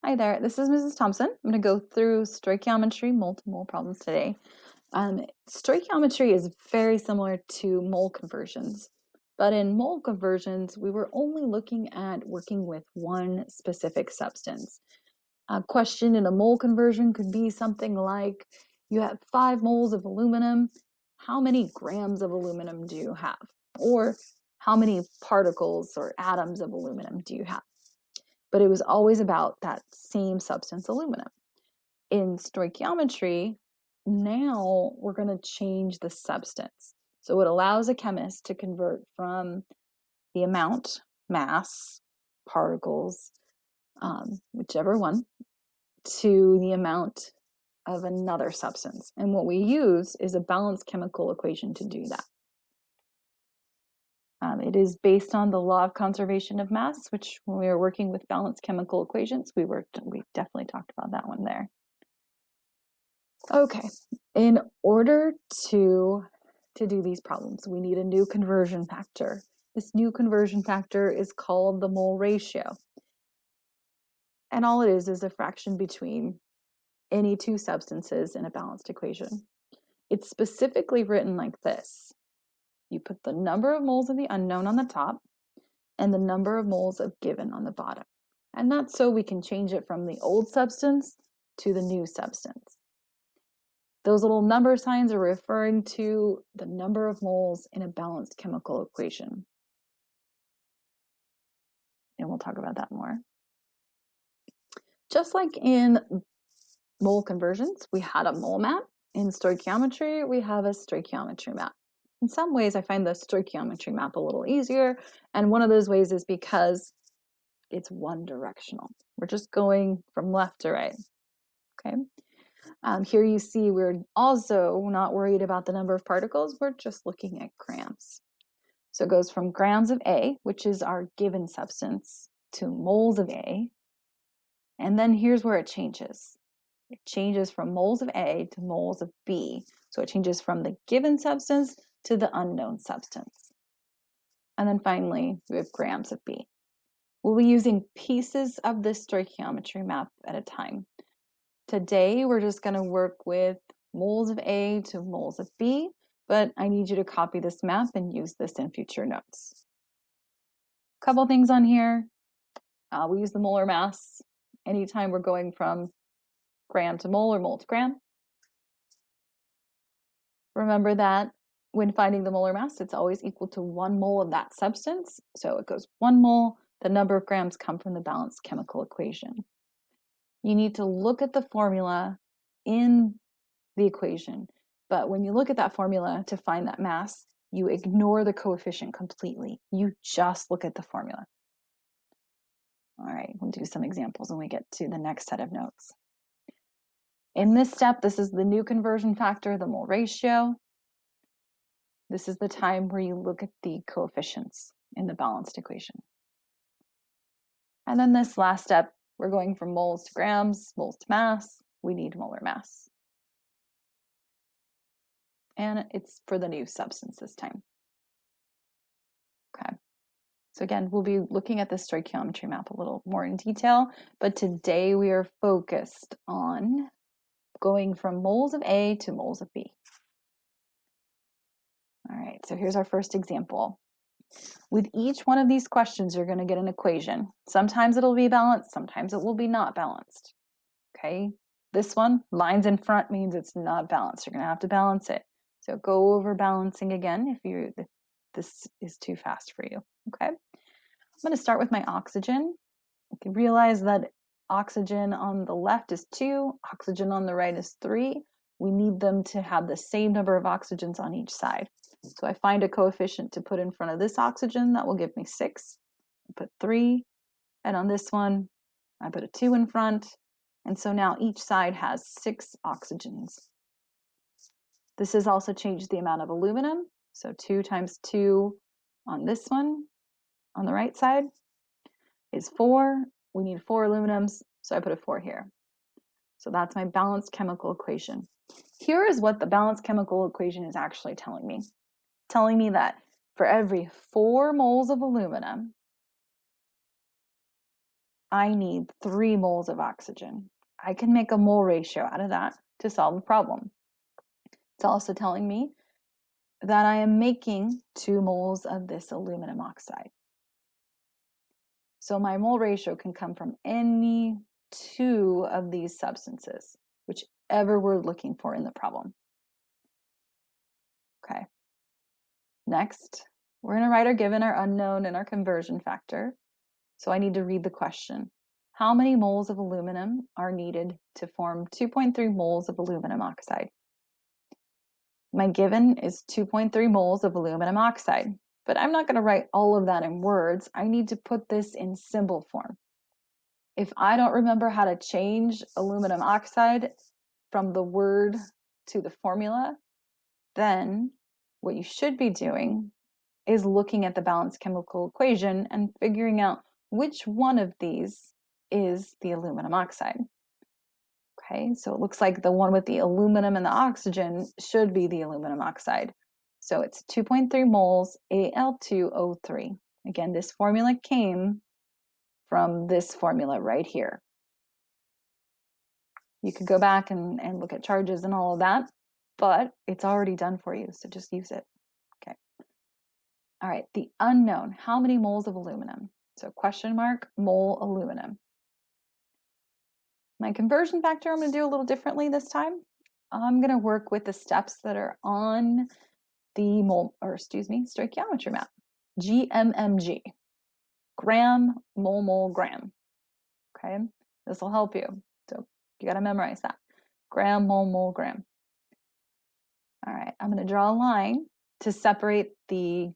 Hi there, this is Mrs. Thompson. I'm going to go through stoichiometry multimole problems today. Stoichiometry is very similar to mole conversions, but in mole conversions, we were only looking at working with one specific substance. A question in a mole conversion could be something like, you have 5 moles of aluminum. How many grams of aluminum do you have? Or how many particles or atoms of aluminum do you have? But it was always about that same substance, aluminum. In stoichiometry, now we're going to change the substance. So it allows a chemist to convert from the amount, mass, particles, whichever one, to the amount of another substance. And what we use is a balanced chemical equation to do that. It is based on the law of conservation of mass, which when we were working with balanced chemical equations, we definitely talked about that one there. Okay, in order to do these problems, we need a new conversion factor. This new conversion factor is called the mole ratio. And all it is a fraction between any two substances in a balanced equation. It's specifically written like this. You put the number of moles of the unknown on the top and the number of moles of given on the bottom. And that's so we can change it from the old substance to the new substance. Those little number signs are referring to the number of moles in a balanced chemical equation. And we'll talk about that more. Just like in mole conversions, we had a mole map. In stoichiometry, we have a stoichiometry map. In some ways, I find the stoichiometry map a little easier. And one of those ways is because it's one directional. We're just going from left to right. Okay. Here you see we're also not worried about the number of particles. We're just looking at grams. So it goes from grams of A, which is our given substance, to moles of A. And then here's where it changes. It changes from moles of A to moles of B. So it changes from the given substance to the unknown substance. And then finally, we have grams of B. We'll be using pieces of this stoichiometry map at a time. Today, we're just going to work with moles of A to moles of B, but I need you to copy this map and use this in future notes. Couple things on here. We use the molar mass anytime we're going from gram to mole or mole to gram. Remember that when finding the molar mass, it's always equal to 1 mole of that substance. So it goes 1 mole, the number of grams come from the balanced chemical equation. You need to look at the formula in the equation. But when you look at that formula to find that mass, you ignore the coefficient completely. You just look at the formula. All right, we'll do some examples when we get to the next set of notes. In this step, this is the new conversion factor, the mole ratio. This is the time where you look at the coefficients in the balanced equation. And then this last step, we're going from moles to grams, moles to mass. We need molar mass. And it's for the new substance this time. Okay. So again, we'll be looking at the stoichiometry map a little more in detail, but today we are focused on going from moles of A to moles of B. All right, so here's our first example. With each one of these questions, you're going to get an equation. Sometimes it'll be balanced, sometimes it will be not balanced. Okay, this one, lines in front, means it's not balanced. You're going to have to balance it. So go over balancing again if this is too fast for you. Okay, I'm going to start with my oxygen. You can realize that oxygen on the left is 2, oxygen on the right is 3. We need them to have the same number of oxygens on each side. So I find a coefficient to put in front of this oxygen that will give me 6. I put 3, and on this one, I put a 2 in front. And so now each side has 6 oxygens. This has also changed the amount of aluminum. So 2 times 2 on this one, on the right side, is 4. We need 4 aluminums, so I put a 4 here. So that's my balanced chemical equation. Here is what the balanced chemical equation is actually telling me. Telling me that for every 4 moles of aluminum, I need 3 moles of oxygen. I can make a mole ratio out of that to solve the problem. It's also telling me that I am making 2 moles of this aluminum oxide. So my mole ratio can come from any 2 of these substances, whichever we're looking for in the problem. Okay. Next, we're going to write our given, our unknown, and our conversion factor. So I need to read the question. How many moles of aluminum are needed to form 2.3 moles of aluminum oxide? My given is 2.3 moles of aluminum oxide, but I'm not going to write all of that in words. I need to put this in symbol form. If I don't remember how to change aluminum oxide from the word to the formula, then what you should be doing is looking at the balanced chemical equation and figuring out which one of these is the aluminum oxide. Okay, so it looks like the one with the aluminum and the oxygen should be the aluminum oxide. So it's 2.3 moles Al2O3. Again, this formula came from this formula right here. You could go back and look at charges and all of that, but it's already done for you, so just use it. Okay. All right, the unknown. How many moles of aluminum? So question mark, mole aluminum. My conversion factor, I'm going to do a little differently this time. I'm going to work with the steps that are on the stoichiometry map. GMMG, gram, mole, gram. Okay, this will help you. So you got to memorize that. Gram, mole, gram. All right, I'm going to draw a line to separate the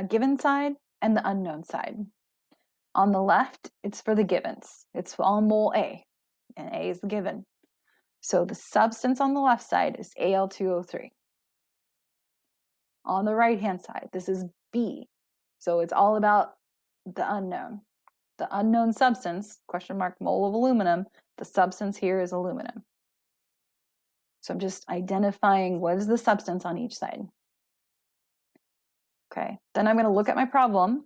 given side and the unknown side. On the left, it's for the givens. It's all mole A, and A is the given. So the substance on the left side is Al2O3. On the right-hand side, this is B. So it's all about the unknown. The unknown substance, question mark, mole of aluminum, the substance here is aluminum. So I'm just identifying what is the substance on each side. Okay, then I'm going to look at my problem.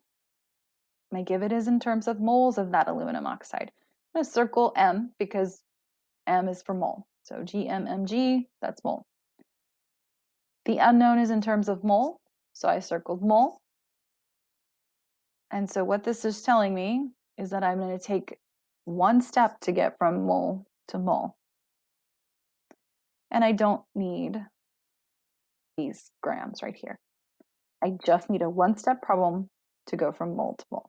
My give it is in terms of moles of that aluminum oxide. I'm going to circle M because M is for mole. So GMMG, that's mole. The unknown is in terms of mole, so I circled mole. And so what this is telling me is that I'm going to take one step to get from mole to mole. And I don't need these grams right here. I just need a one-step problem to go from mole to mole.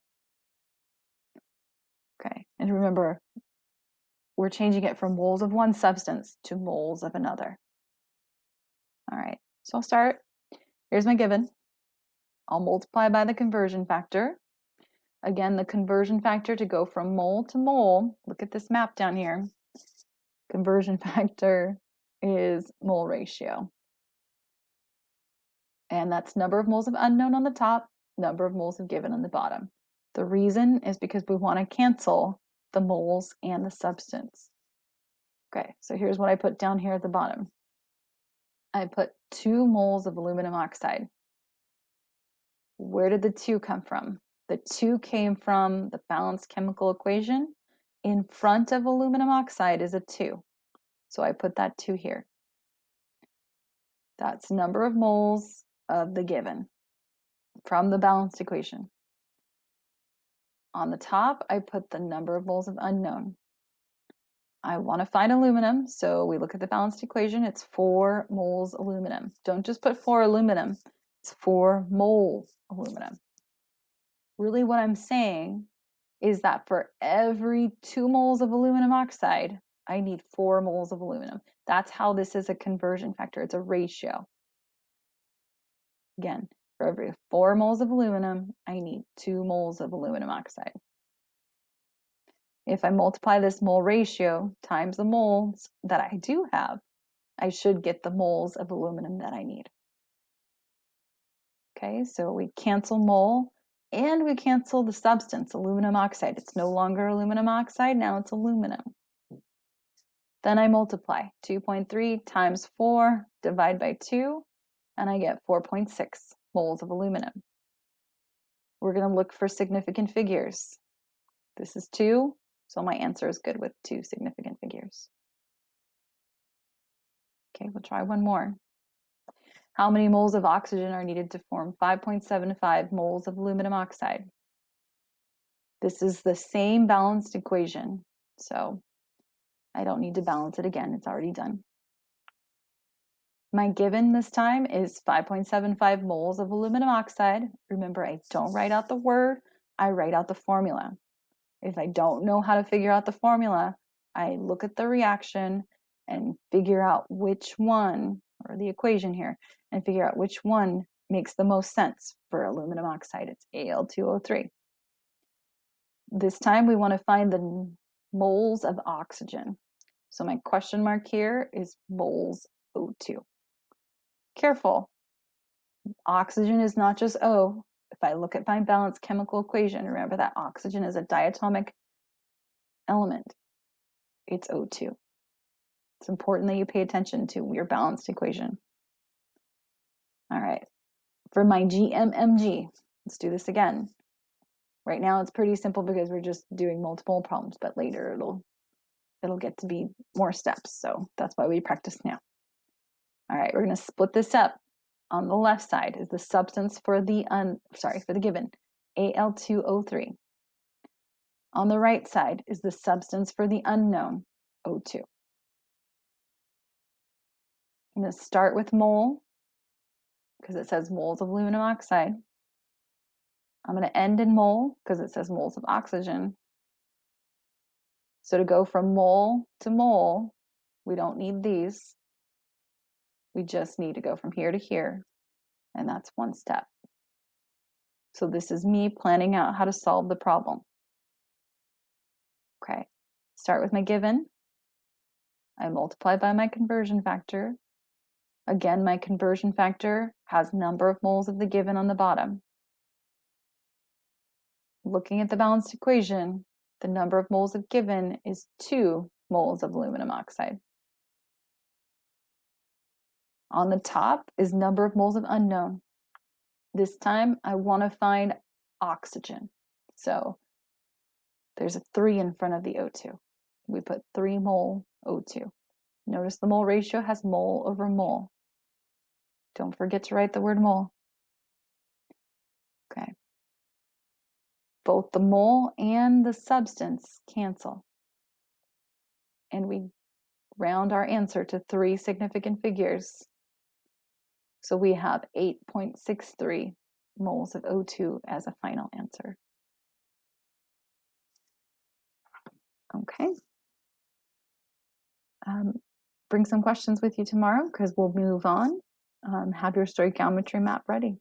Okay, and remember, we're changing it from moles of one substance to moles of another. All right, so I'll start. Here's my given. I'll multiply by the conversion factor. Again, the conversion factor to go from mole to mole, look at this map down here. Conversion factor is mole ratio. And that's number of moles of unknown on the top, number of moles of given on the bottom. The reason is because we want to cancel the moles and the substance. Okay, so here's what I put down here at the bottom. I put 2 moles of aluminum oxide. Where did the 2 come from? The 2 came from the balanced chemical equation. In front of aluminum oxide is a 2. So I put that 2 here. That's number of moles of the given from the balanced equation. On the top, I put the number of moles of unknown. I want to find aluminum, so we look at the balanced equation. It's 4 moles aluminum. Don't just put 4 aluminum. It's 4 moles aluminum. Really what I'm saying is that for every 2 moles of aluminum oxide, I need 4 moles of aluminum. That's how this is a conversion factor. It's a ratio. Again, for every 4 moles of aluminum, I need 2 moles of aluminum oxide. If I multiply this mole ratio times the moles that I do have, I should get the moles of aluminum that I need. Okay, so we cancel mole and we cancel the substance, aluminum oxide. It's no longer aluminum oxide, now it's aluminum. Then I multiply 2.3 times 4, divide by 2, and I get 4.6 moles of aluminum. we're going to look for significant figures. This is 2, so my answer is good with 2 significant figures. Okay, we'll try one more. How many moles of oxygen are needed to form 5.75 moles of aluminum oxide? This is the same balanced equation, so I don't need to balance it again. It's already done. My given this time is 5.75 moles of aluminum oxide. Remember, I don't write out the word, I write out the formula. If I don't know how to figure out the formula, I look at the reaction and figure out which one, or the equation here, and figure out which one makes the most sense for aluminum oxide. It's Al2O3. This time we want to find the moles of oxygen. So my question mark here is moles O2. Careful, oxygen is not just O. If I look at my balanced chemical equation, remember that oxygen is a diatomic element. It's O2. It's important that you pay attention to your balanced equation. All right, for my GMMG, let's do this again. Right now it's pretty simple because we're just doing multiple problems, but later it'll get to be more steps. So that's why we practice now. All right, we're going to split this up. On the left side is the substance for the given, Al2O3. On the right side is the substance for the unknown, O2. I'm going to start with mole because it says moles of aluminum oxide. I'm going to end in mole because it says moles of oxygen. So to go from mole to mole, we don't need these. We just need to go from here to here, and that's one step. So this is me planning out how to solve the problem. Okay, start with my given. I multiply by my conversion factor. Again, my conversion factor has number of moles of the given on the bottom. Looking at the balanced equation, the number of moles of given is 2 moles of aluminum oxide. On the top is number of moles of unknown. This time I want to find oxygen. So there's a 3 in front of the O2. We put 3 mole O2. Notice the mole ratio has mole over mole. Don't forget to write the word mole. Okay. Both the mole and the substance cancel. And we round our answer to 3 significant figures. So we have 8.63 moles of O2 as a final answer. Okay. Bring some questions with you tomorrow because we'll move on. Have your stoichiometry map ready.